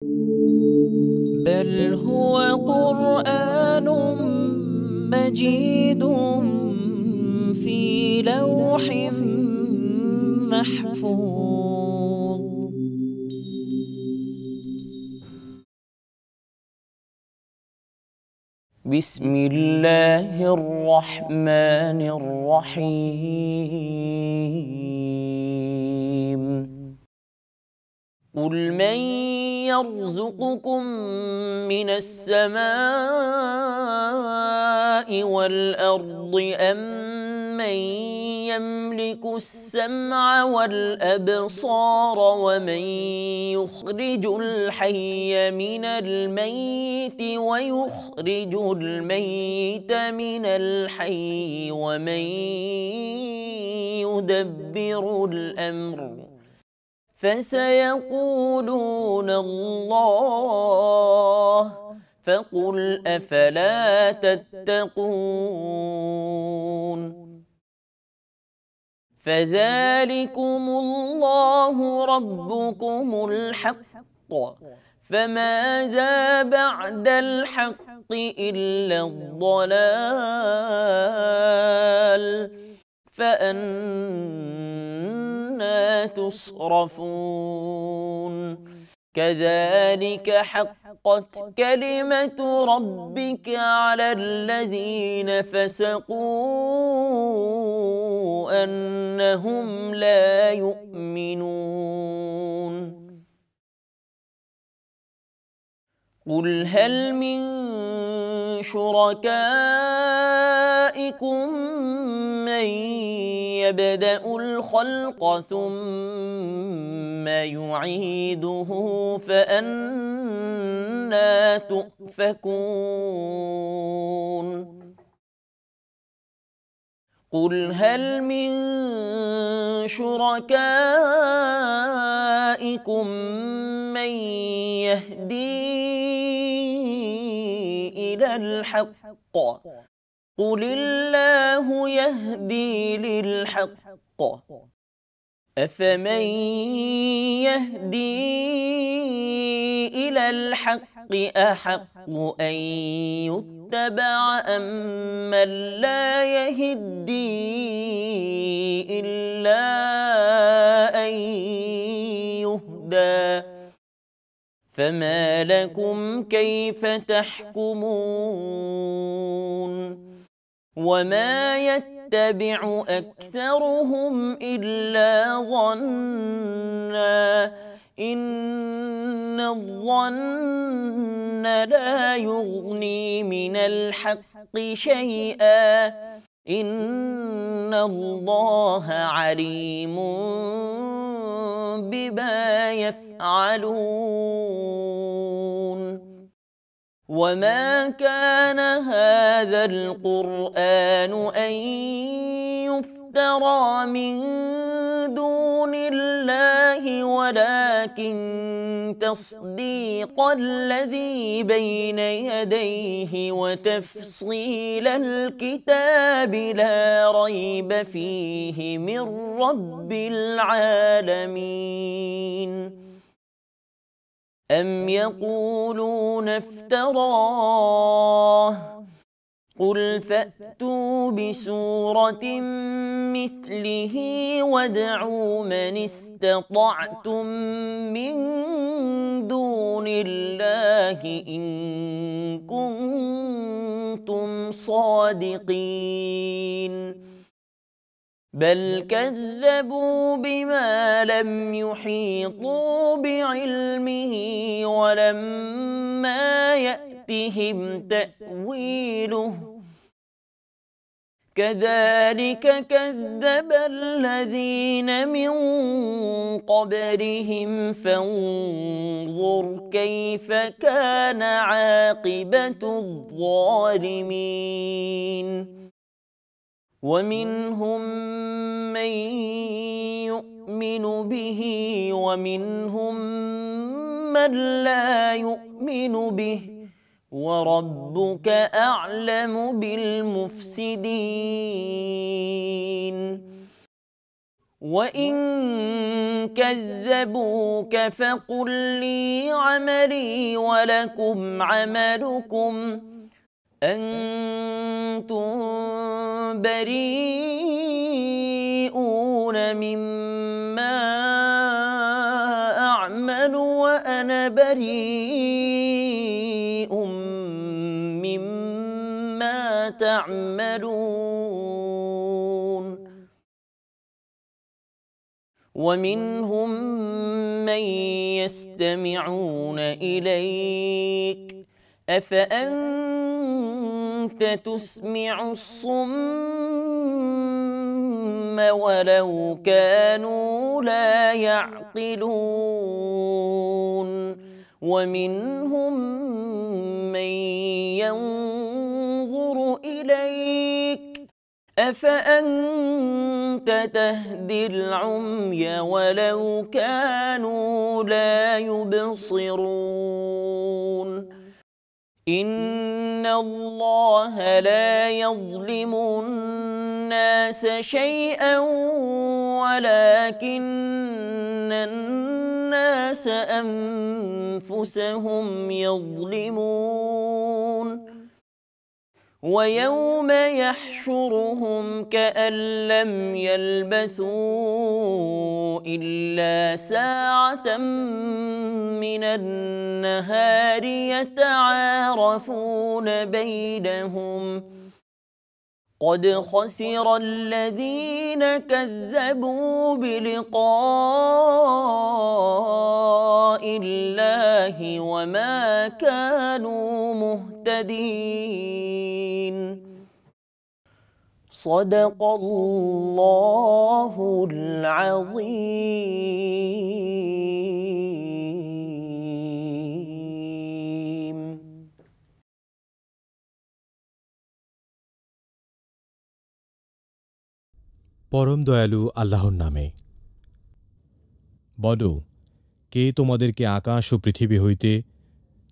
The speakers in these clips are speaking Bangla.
بل هو قرآن مجيد في لوح محفوظ. بسم الله الرحمن الرحيم. قل من يرزقكم من السماء والأرض أمن يملك السمع والأبصار ومن يخرج الحي من الميت ويخرج الميت من الحي ومن يدبر الأمر فسيقولون الله فقل أفلا تتقون. فذلكم الله ربكم الحق فماذا بعد الحق إلا الضلال فأنى تصرفون. كذلك حقت كلمة ربك على الذين فسقوا أنهم لا يؤمنون. قل هل من شركائكم من يبدأ الخلق ثم يعيده فأنى تؤفكون. قل هل من شركائكم من يهدي إلى الحق قل الله يهدي للحق أفمن يهدي إلى الحق أحق أن يتبع أم من لا يهدي إلا أن يهدى فما لكم كيف تحكمون. وما يتبع أكثرهم إلا ظنا إن الظن لا يغني من الحق شيئا إن الله عليم بما يفعلون. وما كان هذا القرآن أن يفترى من دون الله ولكن تصديق الذي بين يديه وتفصيل الكتاب لا ريب فيه من رب العالمين. أم يقولون افتراه قل فأتوا بسورة مثله وادعوا من استطعتم من دون الله إن كنتم صادقين. بل كذبوا بما لم يحيطوا بعلمه ولما يأتهم تأويله كذلك كذب الذين من قبلهم فانظر كيف كان عاقبة الظالمين. ومنهم من يؤمن به ومنهم من لا يؤمن به وربك أعلم بالمفسدين. وإن كذبوك فقل لي عملي ولكم عملكم أنتم بريئون مما أعمل وأنا بريء مما تعملون ومنهم من يستمعون إليك أفأنت تسمع الصم ولو كانوا لا يعقلون ومنهم من ينظر إليك أفأنت تهدي العمي ولو كانوا لا يبصرون إن الله لا يظلم الناس شيئا ولكن الناس أنفسهم يظلمون ويوم يحشرهم كأن لم يلبثوا إلا ساعة من النهار يتعارفون بينهم قد خسر الذين كذبوا بلقاء الله وما كانوا مهتدين صدق الله العظيم পরম দয়ালু আল্লাহর নামে। বলো, কে তোমাদেরকে আকাশ ও পৃথিবী হইতে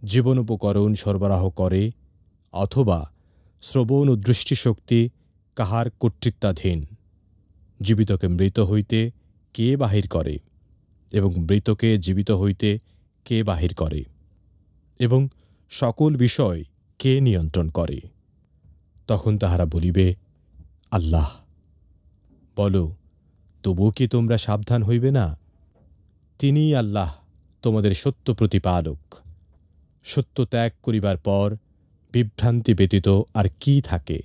জীবন উপকরণ সরবরাহ করে, অথবা শ্রবণ ও দৃষ্টিশক্তি কাহার কর্তৃত্বাধীন? জীবিতকে মৃত হইতে কে বাহির করে, এবং মৃতকে জীবিত হইতে কে বাহির করে, এবং সকল বিষয় কে নিয়ন্ত্রণ করে? তখন তাহারা বলিবে, আল্লাহ। বলো, তবু কি তোমরা সাবধান হইবে না? তিনিই আল্লাহ, তোমাদের সত্য প্রতিপালক। সত্য ত্যাগ করিবার পর বিভ্রান্তি ব্যতীত আর কি থাকে?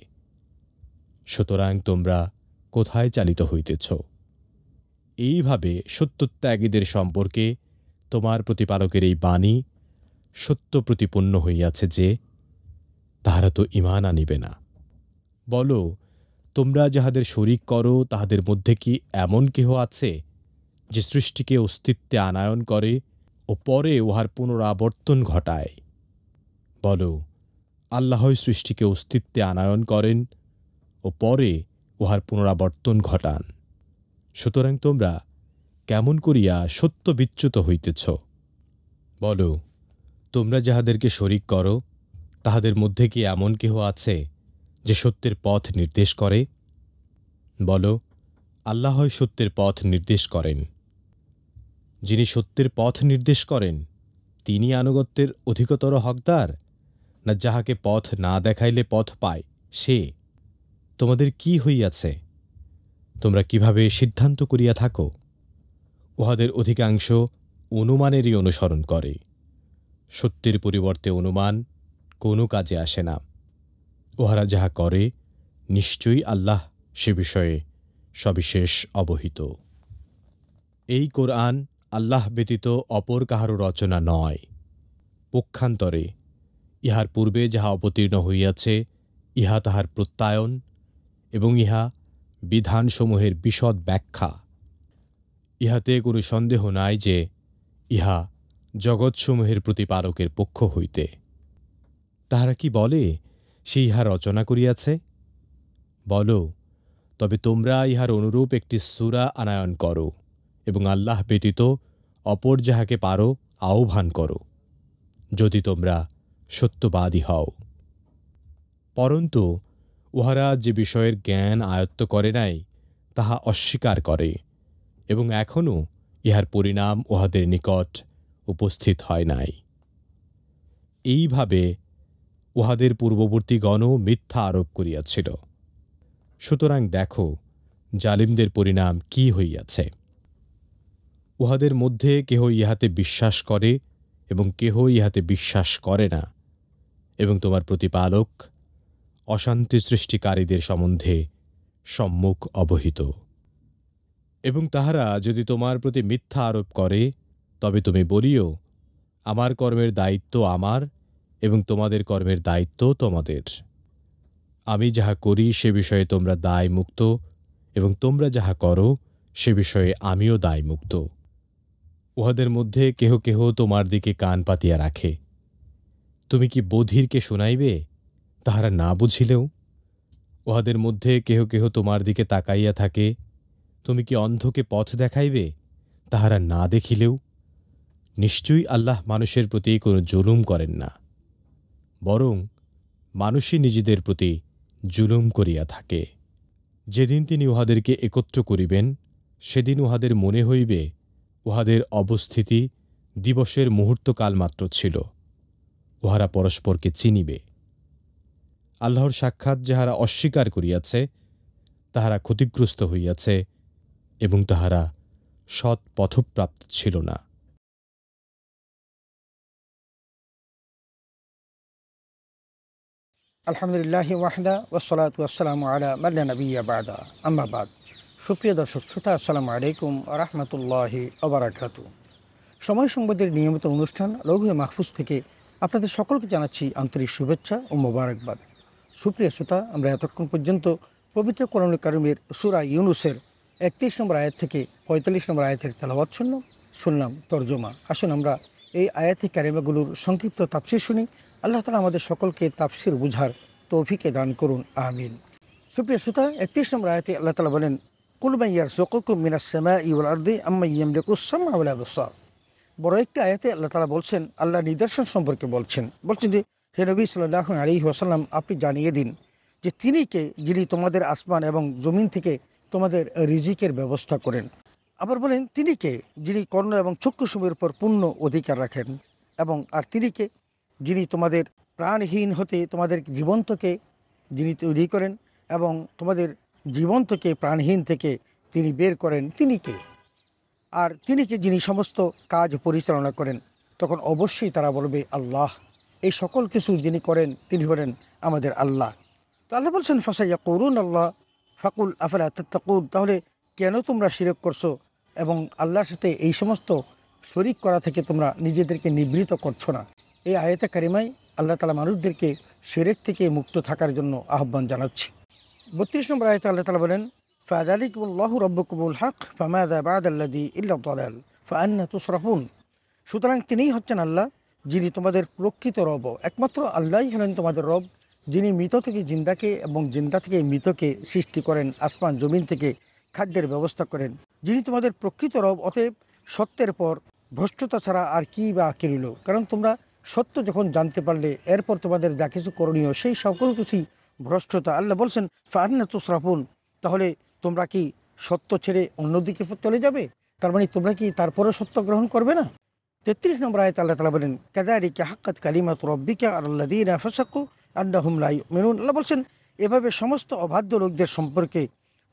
সুতরাং তোমরা কোথায় চালিত হইতেছ? এইভাবে সত্যত্যাগীদের সম্পর্কে তোমার প্রতিপালকের এই বাণী সত্য প্রতিপন্ন হইয়াছে যে, তাহারা তো ঈমান আনিবে না। বলো, তোমরা যাহাদের শরীক করো, তাহাদের মধ্যে কি এমন কেহ আছে যে সৃষ্টিকে অস্তিত্বে আনায়ন করে ও পরে উহার পুনরাবর্তন ঘটায়? বলো, আল্লাহই সৃষ্টিকে অস্তিত্বে আনায়ন করেন ও পরে উহার পুনরাবর্তন ঘটান। সুতরাং তোমরা কেমন করিয়া সত্য বিচ্যুত হইতেছ? বলো, তোমরা যাহাদেরকে শরীক করো, তাহাদের মধ্যে কি এমন কেহ আছে যে সত্যের পথ নির্দেশ করে? বলো, আল্লাহই সত্যের পথ নির্দেশ করেন। যিনি সত্যের পথ নির্দেশ করেন, তিনি আনুগত্যের অধিকতর হকদার, না যাহাকে পথ না দেখাইলে পথ পায় সে? তোমাদের কি হইয়াছে? তোমরা কিভাবে সিদ্ধান্ত করিয়া থাকো? উহাদের অধিকাংশ অনুমানেরই অনুসরণ করে। সত্যের পরিবর্তে অনুমান কোনো কাজে আসে না। উহারা যাহা করে, নিশ্চয়ই আল্লাহ সে বিষয়ে সবিশেষ অবহিত। এই কোরআন আল্লাহ ব্যতীত অপর কাহারও রচনা নয়। পক্ষান্তরে ইহার পূর্বে যাহা অবতীর্ণ হইয়াছে, ইহা তাহার প্রত্যয়ন এবং ইহা বিধানসমূহের বিশদ ব্যাখ্যা। ইহাতে কোনো সন্দেহ নাই যে ইহা জগৎসমূহের প্রতিপালকের পক্ষ হইতে। তাহারা কি বলে সে ইহা রচনা করিয়াছে? বলো, তবে তোমরা ইহার অনুরূপ একটি সূরা আনায়ন করো এবং আল্লাহ ব্যতীত অপর যাহাকে পারো আহ্বান করো, যদি তোমরা সত্যবাদী হও। পরন্তু উহারা যে বিষয়ের জ্ঞান আয়ত্ত করে নাই, তাহা অস্বীকার করে এবং এখনও ইহার পরিণাম উহাদের নিকট উপস্থিত হয় নাই। এইভাবে উহাদের পূর্ববর্তীগণও মিথ্যা আরোপ করিয়াছিল। সুতরাং দেখো জালিমদের পরিণাম কি হইয়াছে। উহাদের মধ্যে কেহ ইহাতে বিশ্বাস করে এবং কেহ ইহাতে বিশ্বাস করে না, এবং তোমার প্রতিপালক অশান্তি সৃষ্টিকারীদের সম্বন্ধে সম্মুখ অবহিত। এবং তাহারা যদি তোমার প্রতি মিথ্যা আরোপ করে, তবে তুমি বলিও, আমার কর্মের দায়িত্ব আমার এবং তোমাদের কর্মের দায়িত্ব তোমাদের। আমি যাহা করি সে বিষয়ে তোমরা দায়মুক্ত, এবং তোমরা যাহা করো সে বিষয়ে আমিও দায়মুক্ত। উহাদের মধ্যে কেহ কেহ তোমার দিকে কান পাতিয়া রাখে। তুমি কি বধিরকে শুনাইবে, তাহারা না বুঝিলেও? উহাদের মধ্যে কেহ কেহ তোমার দিকে তাকাইয়া থাকে। তুমি কি অন্ধকে পথ দেখাইবে, তাহারা না দেখিলেও? নিশ্চয়ই আল্লাহ মানুষের প্রতি কোনো জুলুম করেন না, বরং মানুষই নিজেদের প্রতি জুলুম করিয়া থাকে। যেদিন তিনি উহাদেরকে একত্র করিবেন, সেদিন উহাদের মনে হইবে উহাদের অবস্থিতি দিবসের মুহূর্তকাল মাত্র ছিল। উহারা পরস্পরকে চিনিবে। আল্লাহর সাক্ষাৎ যাহারা অস্বীকার করিয়াছে, তাহারা ক্ষতিগ্রস্ত হইয়াছে এবং তাহারা সৎ পথপ্রাপ্ত ছিল না। আলহামদুলিল্লাহ ওয়াহদা ওয়াসসালাতু ওয়াসসালামু আলা মান লা নাবিয়্যা বা'দা, আম্মা বা'দ। সুপ্রিয় দর্শক শ্রোতা, আসসালামু আলাইকুম ওয়া রাহমাতুল্লাহি ওয়া বারাকাতুহু। সময় সংবাদের নিয়মিত অনুষ্ঠান লৌহে মাহফুজ থেকে আপনাদের সকলকে জানাচ্ছি আন্তরিক শুভেচ্ছা ও মোবারকবাদ। সুপ্রিয় শ্রোতা, আমরা এতক্ষণ পর্যন্ত পবিত্র কোরআনুল কারীমের সূরা ইউনূসের 31 নম্বর আয়াত থেকে 45 নম্বর আয়াতের তেলাওয়াত শুনলাম তরজমা। আসুন আমরা এই আয়াতি কারিমাগুলোর সংক্ষিপ্ত তাফসীর শুনি। আল্লাহ তাআলা আমাদের সকলকে তাফসীর বুঝার তৌফিকে দান করুন, আমিন। সুপ্রিয় শ্রোতা, 31 নম্বর আয়াতে আল্লাহ তাআলা বলেন, কুল মান ইয়ারযুকুকুম মিনাস সামাই ওয়াল আরদি আম্মান ইয়ামলিকুস সামআ ওয়াল আবসার। বড় একটি আয়াতে আল্লাহ তাআলা বলছেন, আল্লাহ নিদর্শন সম্পর্কে বলছেন যে, হে নবী সাল্লাল্লাহু আলাইহি ওয়াসাল্লাম, আপনি জানিয়ে দিন যে তিনি কে, যিনি তোমাদের আসমান এবং জমিন থেকে তোমাদের রিজিকের ব্যবস্থা করেন। আবার বলেন, তিনি কে, যিনি কর্ণ এবং চক্ষুসমূহের উপর পূর্ণ অধিকার রাখেন, এবং আর তিনি কে, যিনি তোমাদের প্রাণহীন হতে তোমাদের জীবন্তকে যিনি তৈরি করেন এবং তোমাদের জীবন্তকে প্রাণহীন থেকে তিনি বের করেন, তিনি কে? আর তিনি কে, যিনি সমস্ত কাজ পরিচালনা করেন? তখন অবশ্যই তারা বলবে আল্লাহ। এই সকল কিছু যিনি করেন তিনি হলেন আমাদের আল্লাহ। তো আল্লাহ বলছেন, ফাসায়াকুলুন আল্লাহ ফাকুল আফালা তাত্তাকুন। তাহলে কেন তোমরা শিরক করছো এবং আল্লাহর সাথে এই সমস্ত শরিক করা থেকে তোমরা নিজেদেরকে নিবৃত করছো না? এই আয়াতে কারিমায় আল্লাহ তাআলা মানুষদেরকে শিরক থেকে মুক্ত থাকার জন্য আহ্বান জানাচ্ছি। 32 নম্বর আয়াতে আল্লাহ তাআলা বলেন, ফাযালিকুমুল্লাহু রাব্বুকুমুল হক ফামাযা বা'দাল্লাযী ইল্লা দালাল ফাআন্না তুসরাফুন। সুতরাং তিনিই হচ্ছেন আল্লাহ, যিনি তোমাদের প্রকৃত রব। একমাত্র আল্লাহই হলেন তোমাদের রব, যিনি মৃত থেকে জিন্দাকে এবং জিন্দা থেকে মৃতকে সৃষ্টি করেন, আসমান জমিন থেকে খাদ্যের ব্যবস্থা করেন, যিনি তোমাদের প্রকৃত রব। অতএব সত্যের পর ভ্রষ্টতা ছাড়া আর কি বা আঁকি রইল? কারণ তোমরা সত্য যখন জানতে পারলে, এরপর তোমাদের যা কিছু করণীয় সেই সকল কিছুই ভ্রষ্টতা। আল্লাহ বলছেন, ফাআন্না তুসরাফুন। তাহলে তোমরা কি সত্য ছেড়ে অন্যদিকে চলে যাবে? তার মানে তোমরা কি তারপরে সত্য গ্রহণ করবে না? 33 নম্বর আয়াতে আল্লাহ তাআলা বলেন, কাযালিকা হাক্কাত কালিমাতু রাব্বিকা আলাল্লাযীনা ফাসাকু আন্নাহুম লা ইউমিনুন। আল্লাহ বলছেন, এভাবে সমস্ত অবাধ্য লোকদের সম্পর্কে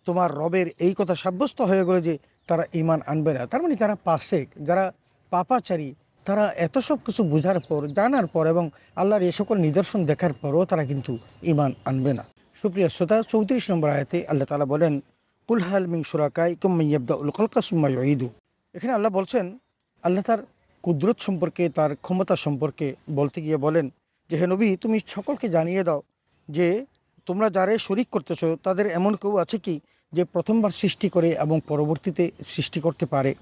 তোমার রবের এই কথা সাব্যস্ত হয়ে গেল যে তারা ঈমান আনবে না। তার মানে যারা ফাসিক, যারা পাপাচারী, তারা এত সব কিছু বোঝার পর, জানার পর এবং আল্লাহর এই সকল নিদর্শন দেখার পরও তারা কিন্তু ঈমান আনবে না। সুপ্রিয় শ্রোতা, 34 নম্বর আয়াতে আল্লাহ তাআলা বলেন, কুল হাল মিন শুরাকাইকুম মান ইয়াবদাউল খালকা সুম্মা ইউঈদু। এখানে আল্লাহ বলছেন, আল্লাহ তার কুদরত সম্পর্কে, তার ক্ষমতা সম্পর্কে বলতে গিয়ে বলেন যে, হে নবী, তুমি সকলকে জানিয়ে দাও যে তোমরা যারে শরিক করতেছো তাদের এমন কেউ আছে কি যে প্রথমবার সৃষ্টি করে এবং পরবর্তীতে সৃষ্টি করতে পারে?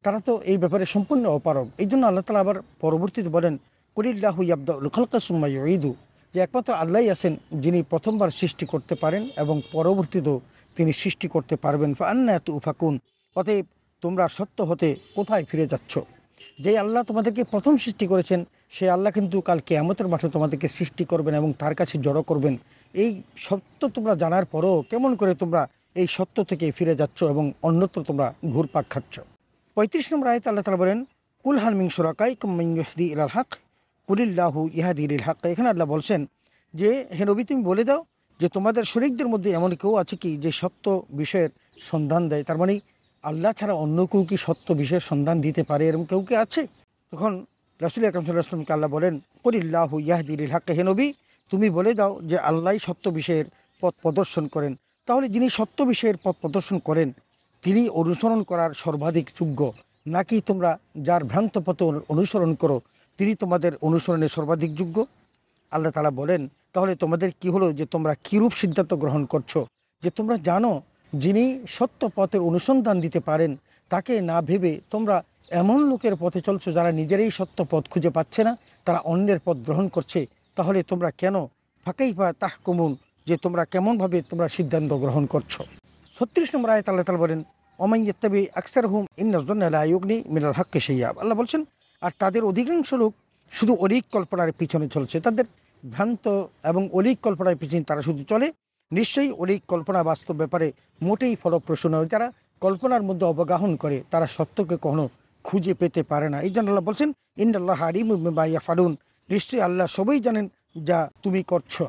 তারা তো এই ব্যাপারে সম্পূর্ণ অপারগ। এই জন্য আল্লাহ তাআলা আবার পরবর্তীতে বলেন, কুলিল্লাহু ইয়াবদাউল খালকা সুম্মা ইউঈদু, যে একমাত্র আল্লাহই আছেন যিনি প্রথমবার সৃষ্টি করতে পারেন এবং পরবর্তীতেও তিনি সৃষ্টি করতে পারবেন। ফাআন্না তুফাকুন। অতএব তোমরা সত্য হতে কোথায় ফিরে যাচ্ছ? যেই আল্লাহ তোমাদেরকে প্রথম সৃষ্টি করেছেন সেই আল্লাহ কিন্তু কাল কিয়ামতের মাঠে তোমাদেরকে সৃষ্টি করবেন এবং তার কাছে জড়ো করবেন। এই সত্য তোমরা জানার পরও কেমন করে তোমরা এই সত্য থেকে ফিরে যাচ্ছ এবং অন্যত্র তোমরা ঘুরপাক খাচ্ছ। 35 নম্বর আয়াতে আল্লাহ তাআলা বলেন, কুল হাল মিন শুরাকাইকুম মান ইয়াহদি ইলাল হক কুলিল্লাহু ইয়াহদি লিল হক। এখানে আল্লাহ বলছেন যে হে নবী, তুমি বলে দাও যে তোমাদের শরীকদের মধ্যে এমন কেউ আছে কি যে সত্য বিষয়ের সন্ধান দেয়। তার মানে আল্লাহ ছাড়া অন্য কেউ কি সত্য বিষয়ের সন্ধান দিতে পারে, এরকম কেউ কি আছে? তখন রাসূল আকরাম সাল্লাল্লাহু আলাইহি ওয়াসাল্লামকে আল্লাহ বলেন, কুলিল্লাহু ইয়াহদি লিল হক। হে নবী, তুমি বলে দাও যে আল্লাহই সত্য বিষয়ের পথ প্রদর্শন করেন। তাহলে যিনি সত্য বিষয়ের পথ প্রদর্শন করেন তিনি অনুসরণ করার সর্বাধিক যোগ্য, নাকি তোমরা যার ভ্রান্ত পথে অনুসরণ করো তিনি তোমাদের অনুসরণের সর্বাধিক যোগ্য? আল্লাহ তাআলা বলেন, তাহলে তোমাদের কি হলো যে তোমরা কিরূপ সিদ্ধান্ত গ্রহণ করছো যে তোমরা জানো যিনি সত্য পথের অনুসন্ধান দিতে পারেন তাকে না ভেবে তোমরা এমন লোকের পথে চলছো যারা নিজেরাই সত্য পথ খুঁজে পাচ্ছে না, তারা অন্যের পথ গ্রহণ করছে। তাহলে তোমরা কেন ফাকাইফা তাহকুমুন, যে তোমরা কেমনভাবে তোমরা সিদ্ধান্ত গ্রহণ করছো। 36 নম্বর আয়াত আল্লাহ তাআলা বলেন, ওমান ইয়াত্তাবি আকসারহুম ইন্নাজ যন্না লা ইউগনি মিনাল হাক্কি শাইয়্যা। আল্লাহ বলছেন, আর তাদের অধিকাংশ লোক শুধু অলিক কল্পনার পিছনে চলছে, তাদের ভ্রান্ত এবং অলিক কল্পনার পিছনে তারা শুধু চলে। নিশ্চয়ই অলিক কল্পনা বাস্তব ব্যাপারে মোটেই ফলপ্রসূ নয়। যারা কল্পনার মধ্যে অবগাহন করে তারা সত্যকে কখনো খুঁজে পেতে পারে না। এই জন্য আল্লাহ বলছেন, ইন্নাল্লাহা আলিমুম বিমা ইয়াফআলুন, নিশ্চয়ই আল্লাহ সবই জানেন যা তুমি করছো।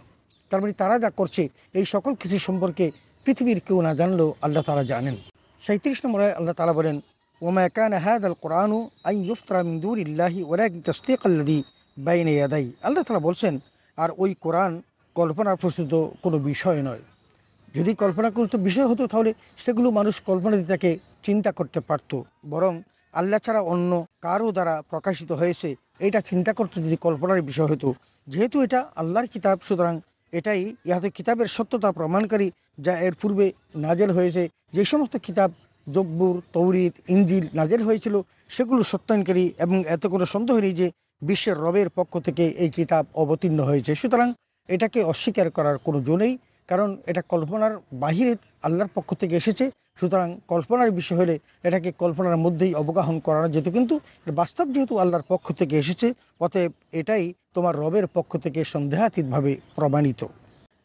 তার মানে তারা যা করছে এই সকল কিছু সম্পর্কে পৃথিবীর কেউ না জানলেও আল্লাহ তাআলা জানেন। 37 নম্বরে আল্লাহ তাআলা বলেন, ওমা কানা হাযাল কুরআনু আন ইফতারা মিন দুনিল্লাহি ওয়ালাকিন তাসদীকাল্লাযী বাইনা ইয়াদাই। আল্লাহ তাআলা বলছেন, আর ওই কোরআন কল্পনা প্রসূত কোনো বিষয় নয়। যদি কল্পনা করতে বিষয় হতো তাহলে সেগুলো মানুষ কল্পনা দিয়ে তাকে চিন্তা করতে পারত, বরং আল্লাহ ছাড়া অন্য কারও দ্বারা প্রকাশিত হয়েছে এটা চিন্তা করতে যদি কল্পনার বিষয় হতো। যেহেতু এটা আল্লাহর কিতাব, সুতরাং এটাই ইহাতে কিতাবের সত্যতা প্রমাণকারী যা এর পূর্বে নাজেল হয়েছে। যে সমস্ত কিতাব জব্বুর, তৌরিত, ইনজিল নাজেল হয়েছিল সেগুলো সত্যায়নকারী, এবং এত কোনো সন্দেহ নেই যে বিশ্বের রবের পক্ষ থেকে এই কিতাব অবতীর্ণ হয়েছে। সুতরাং এটাকে অস্বীকার করার কোনো জো নেই, কারণ এটা কল্পনার বাহিরে আল্লাহর পক্ষ থেকে এসেছে। সুতরাং কল্পনার বিষয় হলে এটাকে কল্পনার মধ্যেই অবগাহন করানো যেত, কিন্তু বাস্তব যেহেতু আল্লাহর পক্ষ থেকে এসেছে অতএব এটাই তোমার রবের পক্ষ থেকে সন্দেহাতীতভাবে প্রমাণিত।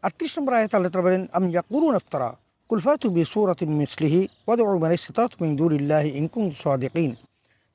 38 নম্বর আয়াতে আল্লাহ তাআলা বলেন, আম ইয়াকুলুনা ইফতারা কুল ফাতু বিসূরাতিন মিসলিহি ওয়াদউ মান ইসতাতা'তুম মিন দুনিল্লাহি ইন কুনতুম সাদিকিন।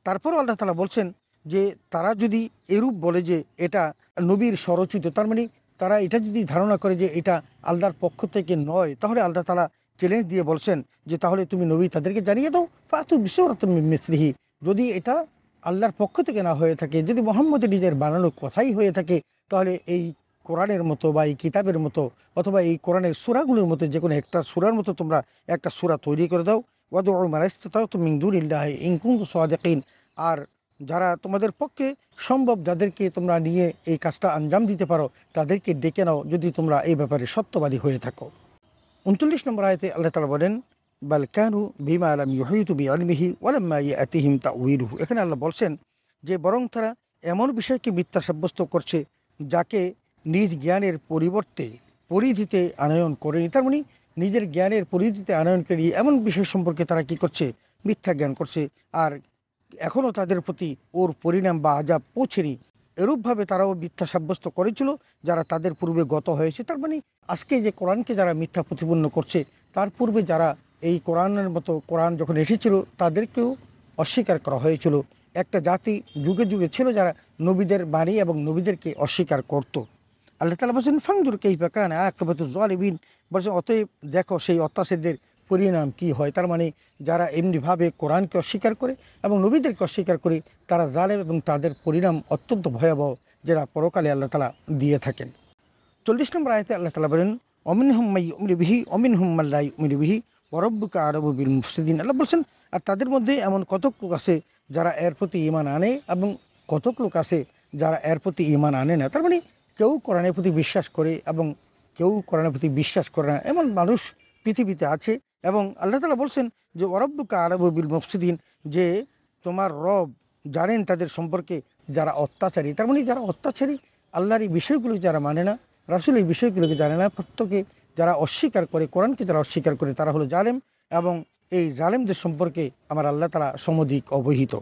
তারপর আল্লাহ তাআলা বলছেন যে তারা যদি এরূপ বলে যে এটা নবীর স্বরচিত, তার মানে তারা এটা যদি ধারণা করে যে এটা আল্লাহর পক্ষ থেকে নয়, তাহলে আল্লাহ তাআলা চ্যালেঞ্জ দিয়ে বলছেন যে তাহলে তুমি নবী তাদেরকে জানিয়ে দাও, ফাতু বিসূরাতিন মিন মিসলিহি, যদি এটা আল্লাহর পক্ষ থেকে না হয়ে থাকে, যদি মুহাম্মদের নিজের বানানো কথাই হয়ে থাকে, তাহলে এই কোরআনের মতো বা এই কিতাবের মতো অথবা এই কোরআনের সূরাগুলোর মতো যে কোনো একটা সূরার মতো তোমরা একটা সূরা তৈরি করে দাও। ওয়াদউ মান ইসতাতা'তুম মিন দুনিল্লাহি ইন কুনতুম সাদিকিন, আর যারা তোমাদের পক্ষে সম্ভব, যাদেরকে তোমরা নিয়ে এই কাজটা আঞ্জাম দিতে পারো তাদেরকে ডেকে নাও যদি তোমরা এই ব্যাপারে সত্যবাদী হয়ে থাকো। 39 নম্বর আয়াতে আল্লাহ তাআলা বলেন, বাল কানু বিমা লাম ইউহিতু বিইলমিহি ওয়ালাম্মা ইয়াতিহিম তাউইলুহু। এখানে আল্লাহ বলছেন যে বরং তারা এমন বিষয়কে মিথ্যা সাব্যস্ত করছে যাকে নিজ জ্ঞানের পরিবর্তে পরিধিতে আনয়ন করেনি। তার মানে নিজের জ্ঞানের পরিধিতে আনয়ন করে এমন বিষয় সম্পর্কে তারা কি করছে, মিথ্যা জ্ঞান করছে, আর এখনও তাদের প্রতি ওর পরিণাম বা আযাব পৌঁছেনি। এরূপভাবে তারাও মিথ্যা সাব্যস্ত করেছিল যারা তাদের পূর্বে গত হয়েছে। তার মানে আজকে যে কোরআনকে যারা মিথ্যা প্রতিপন্ন করছে, তার পূর্বে যারা এই কোরআনের মতো কোরআন যখন এসেছিল তাদেরকেও অস্বীকার করা হয়েছিল। একটা জাতি যুগে যুগে ছিল যারা নবীদের বাণী এবং নবীদেরকে অস্বীকার করত। আল্লাহ তাআলা বলছেন, ফানজুর কাইফা কানা আকিবাতুজ জালিমিন, বলছেন অতএব দেখো সেই অত্যাচারীদের পরিণাম কি হয়। তার মানে যারা এমনিভাবে কোরআনকে অস্বীকার করে এবং নবীদেরকে অস্বীকার করে তারা জালেম, এবং তাদের পরিণাম অত্যন্ত ভয়াবহ যেটা পরকালে আল্লাহ তাআলা দিয়ে থাকেন। 40 নম্বর আয়াতে আল্লাহ তাআলা বলেন, অমিনহুম মান ইউমিনু বিহি অমিনহুম মান লা ইউমিনু বিহি ওয়া রাব্বুকা আ'লামু বিল মুফসিদিন। আল্লাহ বলছেন, আর তাদের মধ্যে এমন কতক লোক আছে যারা এর প্রতি ঈমান আনে এবং কতক লোক আছে যারা এর প্রতি ঈমান আনে না। তার মানে কেউ কোরআনের প্রতি বিশ্বাস করে এবং কেউ কোরআনের প্রতি বিশ্বাস করে না, এমন মানুষ পৃথিবীতে আছে। এবং আল্লাহ তাআলা বলছেন যে ওয়া রাব্বুকা আ'লামু বিল মুফসিদিন, যে তোমার রব জানেন তাদের সম্পর্কে যারা অত্যাচারী। তার মানে যারা অত্যাচারী, আল্লাহর এই বিষয়গুলো যারা মানে না, রাসূলের এই বিষয়গুলোকে জানে না, প্রত্যেকে যারা অস্বীকার করে, কোরআনকে যারা অস্বীকার করে, তারা হলো জালেম, এবং এই জালেমদের সম্পর্কে আমার আল্লাহ তাআলা সমধিক অবহিত।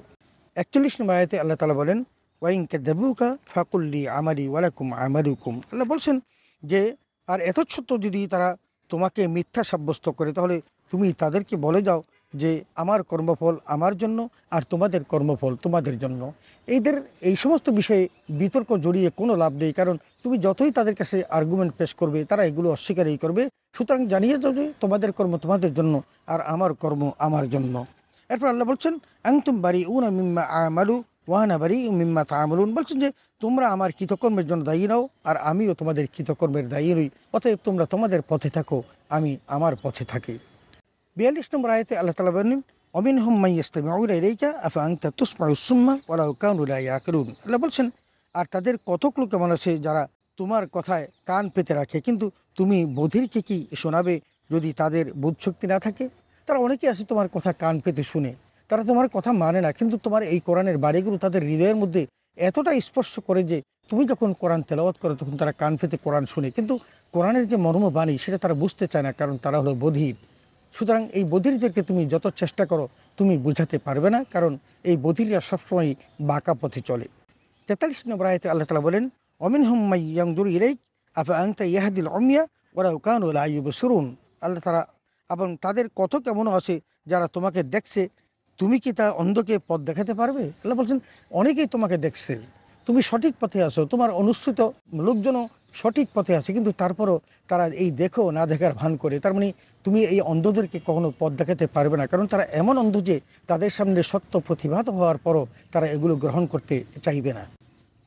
41 নম্বর আয়াতে আল্লাহ তাআলা বলেন, ওয়াইন কাযাবুকা ফাকুল লি আমালি ওয়া লাকুম আমালুকুম। আল্লাহ বলছেন যে আর এতচ্ছত্ত্ব যদি তারা তোমাকে মিথ্যা সাব্যস্ত করে, তাহলে তুমি তাদেরকে বলে যাও যে আমার কর্মফল আমার জন্য আর তোমাদের কর্মফল তোমাদের জন্য। এই সমস্ত বিষয়ে বিতর্ক জড়িয়ে কোনো লাভ নেই, কারণ তুমি যতই তাদের কাছে আর্গুমেন্ট পেশ করবে তারা এগুলো অস্বীকারই করবে। সুতরাং জানিয়ে যাও যে তোমাদের কর্ম তোমাদের জন্য আর আমার কর্ম আমার জন্য। এরপর আল্লাহ বলছেন আনতুম বারিউনা মিম্মা আমালু ওয়া আনা বারিউম মিম্মা তা'মালুন, বলছেন যে তোমরা আমার কৃতকর্মের জন্য দায়ী নাও আর আমিও তোমাদের কৃতকর্মের দায়ী নই, অতএব তোমরা তোমাদের পথে থাকো, আমি আমার পথে থাকি। 42 নম্বর আয়াতে আল্লাহ তাআলা বলেন ওয়ামিনহুম মান ইসতামিউনা ইলাইকা আফা আনতা তুসমাউস সুম্মা ওয়ালাউ কানু লা ইয়াকিলুন। আল্লাহ বলছেন আর তাদের কতক লোক এমন আছে যারা তোমার কথায় কান পেতে রাখে, কিন্তু তুমি বধিরকে কি শোনাবে যদি তাদের বোধশক্তি না থাকে? তারা অনেকেই আছে তোমার কথা কান পেতে শুনে, তারা তোমার কথা মানে না, কিন্তু তোমার এই কোরআনের বাণীগুলো তাদের হৃদয়ের মধ্যে এতটা স্পর্শ করে যে তুমি যখন কোরআন তেলাওয়াত করো তখন তারা কান পেতে কোরআন শুনে, কিন্তু কোরআনের যে মর্ম বাণী সেটা তারা বুঝতে চায় না, কারণ তারা হলো বধির। সুতরাং এই বধিরদেরকে তুমি যত চেষ্টা করো তুমি বুঝাতে পারবে না, কারণ এই বধিররা সবসময় বাঁকা পথে চলে। 43 নম্বর আয়াতে আল্লাহ তাআলা বলেন ওয়ামিনহুম মান ইয়ানজুরু ইলাইক আফা আনতা ইয়াহদিল উমিয়া ওয়ালাউ কানু লা ইউবসিরুন। আল্লাহ তাআলা এবং তাদের কত কেমন আছে যারা তোমাকে দেখছে, তুমি কি তা অন্ধকে পথ দেখাতে পারবে? আল্লাহ বলছেন অনেকেই তোমাকে দেখছে, তুমি সঠিক পথে আছো, তোমার অনুসৃত লোকজনও সঠিক পথে আছে, কিন্তু তারপরও তারা এই দেখো না দেখার ভান করে। তার মানে তুমি এই অন্ধদেরকে কখনো পথ দেখাতে পারবে না, কারণ তারা এমন অন্ধ যে তাদের সামনে সত্য প্রতিভাত হওয়ার পরও তারা এগুলো গ্রহণ করতে চাইবে না।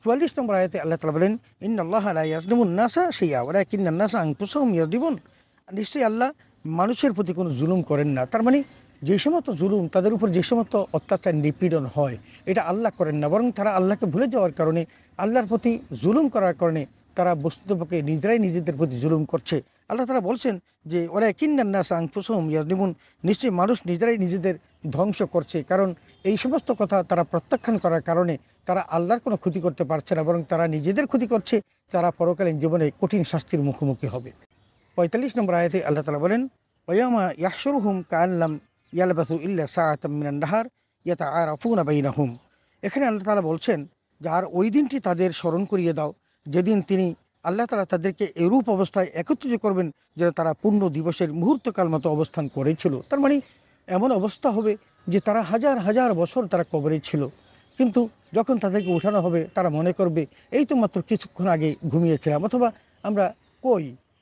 44 নম্বর আয়াতে আল্লাহ তাআলা বলেন ইন্নাল্লাহা লা ইয়াজলিমুন নাসা শাইআ ওয়ালাকিন্নান নাসা আনফুসাহুম ইয়াজলিমুন। নিশ্চয়ই আল্লাহ মানুষের প্রতি কোনো জুলুম করেন না। তার মানে যে সমস্ত জুলুম তাদের উপর যে সমস্ত অত্যাচার নিপীড়ন হয় এটা আল্লাহ করেন না, বরং তারা আল্লাহকে ভুলে যাওয়ার কারণে, আল্লাহর প্রতি জুলুম করার কারণে তারা বস্তুতপক্ষে নিজেরাই নিজেদের প্রতি জুলুম করছে। আল্লাহ তাআলা বলছেন যে ওয়ালাকিন্নান নাসা আনফুসাহুম ইয়াজলিমুন, নিশ্চয়ই মানুষ নিজেরাই নিজেদের ধ্বংস করছে, কারণ এই সমস্ত কথা তারা প্রত্যাখ্যান করার কারণে তারা আল্লাহর কোনো ক্ষতি করতে পারছে না, বরং তারা নিজেদের ক্ষতি করছে, তারা পরকালীন জীবনে কঠিন শাস্তির মুখোমুখি হবে। 45 নম্বর আয়াতে আল্লাহ তাআলা বলেন ওয়ায়ামা ইয়াহশুরুহুম কাআল্লাম ইয়ালবাসু ইল্লা সাআতাম মিনান নাহার ইয়াতাআরাফুনা বাইনাহুম। এখানে আল্লাহ তাআলা বলছেন যে আর ওই দিনটি তাদের স্মরণ করিয়ে দাও যেদিন তিনি আল্লাহ তাআলা তাদেরকে এরূপ অবস্থায় একত্রিত করবেন যেন তারা পূর্ণ দিবসের মুহূর্তকাল মতো অবস্থান করেছিল। তার মানে এমন অবস্থা হবে যে তারা হাজার হাজার বছর তারা কবরে ছিল, কিন্তু যখন তাদেরকে উঠানো হবে তারা মনে করবে এই তো মাত্র কিছুক্ষণ আগে ঘুমিয়েছিলাম, অথবা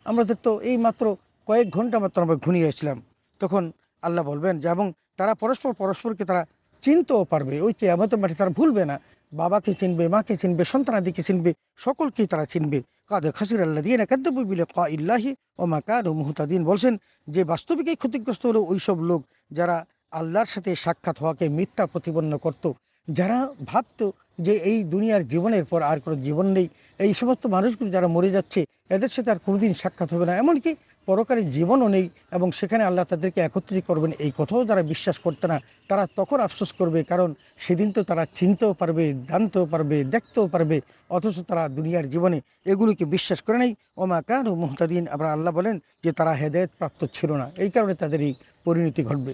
আমাদের তো এই মাত্র কয়েক ঘন্টা মাত্র আমরা ঘুমিয়েছিলাম। তখন আল্লাহ বলবেন যে এবং তারা পরস্পরকে তারা চিনতেও পারবে, ওই কিয়ামতের মাঠে তারা ভুলবে না, বাবাকে চিনবে, মাকে চিনবে, সন্তানাদিকে চিনবে, সকলকেই তারা চিনবে। কাদ খাসির আল্লাযীনা কাযযাবু বিলিকাইল্লাহি ওয়া মা কানু মুহতাদিন। বলছেন যে বাস্তবিকই ক্ষতিগ্রস্ত হলো ওই সব লোক যারা আল্লাহর সাথে সাক্ষাৎ হওয়াকে মিথ্যা প্রতিপন্ন করত, যারা ভাবতো যে এই দুনিয়ার জীবনের পর আর কোনো জীবন নেই, এই সমস্ত মানুষগুলো যারা মরে যাচ্ছে এদের সাথে আর কোনোদিন সাক্ষাৎ হবে না, এমনকি পরকালে জীবনও নেই এবং সেখানে আল্লাহ তাদেরকে একত্রিত করবেন, এই কথাও যারা বিশ্বাস করতে না তারা তখন আফসোস করবে, কারণ সেদিন তো তারা চিনতেও পারবে, জানতেও পারবে, দেখতেও পারবে, অথচ তারা দুনিয়ার জীবনে এগুলিকে বিশ্বাস করে নাই। ওমা কানু মুহতাদিন। আবার আল্লাহ বলেন যে তারা হেদায়েত প্রাপ্ত ছিল না, এই কারণে তাদের এই পরিণতি ঘটবে।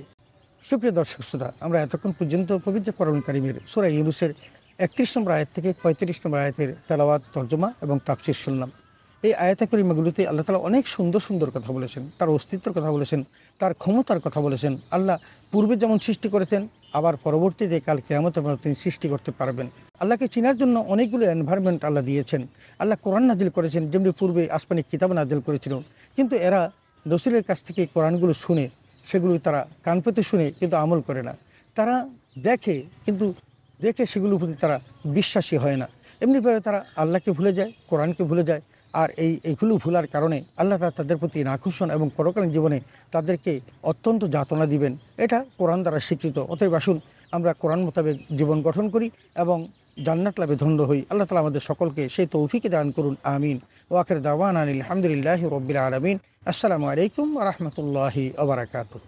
সুপ্রিয় দর্শক শ্রোতা, আমরা এতক্ষণ পর্যন্ত পবিত্র কোরআন কারীমের সূরা ইউনূসের 31 নম্বর আয়াত থেকে 35 নম্বর আয়াতের তেলাওয়াত, তরজমা এবং তাফসীর শুনলাম। এই আয়াতে কারিমাগুলোতে আল্লাহ তাআলা অনেক সুন্দর সুন্দর কথা বলেছেন, তার অস্তিত্বের কথা বলেছেন, তার ক্ষমতার কথা বলেছেন। আল্লাহ পূর্বে যেমন সৃষ্টি করেছেন আবার পরবর্তীতে কাল কিয়ামতের পর তিনি সৃষ্টি করতে পারবেন। আল্লাহকে চেনার জন্য অনেকগুলো এনভায়রনমেন্ট আল্লাহ দিয়েছেন। আল্লাহ কোরআন নাজিল করেছেন, যেমনি পূর্বে আসমানি কিতাব নাজিল করেছিল, কিন্তু এরা রাসূলের কাছ থেকে কোরআনগুলো শুনে সেগুলো তারা কান পেতে শুনে কিন্তু আমল করে না। তারা দেখে কিন্তু দেখে সেগুলোর প্রতি তারা বিশ্বাসী হয় না। এমনিভাবে তারা আল্লাহকে ভুলে যায়, কোরআনকে ভুলে যায়। আর এইগুলো ভুলার কারণে আল্লাহ তাদের প্রতি নাখুশন এবং পরকালীন জীবনে তাদেরকে অত্যন্ত যাতনা দিবেন, এটা কোরআন দ্বারা স্বীকৃত। অতএব আসুন আমরা কোরআন মোতাবেক জীবন গঠন করি এবং জান্নাত লাভে ধন্য হই। আল্লাহ তাআলা আমাদের সকলকে সেই তৌফিক দান করুন, আমিন। ওয়া আখিরু দাওয়ানা আলহামদুলিল্লাহি রাব্বিল আলামিন। আসসালামু আলাইকুম ওয়া রাহমাতুল্লাহি ওয়া বারাকাতুহু।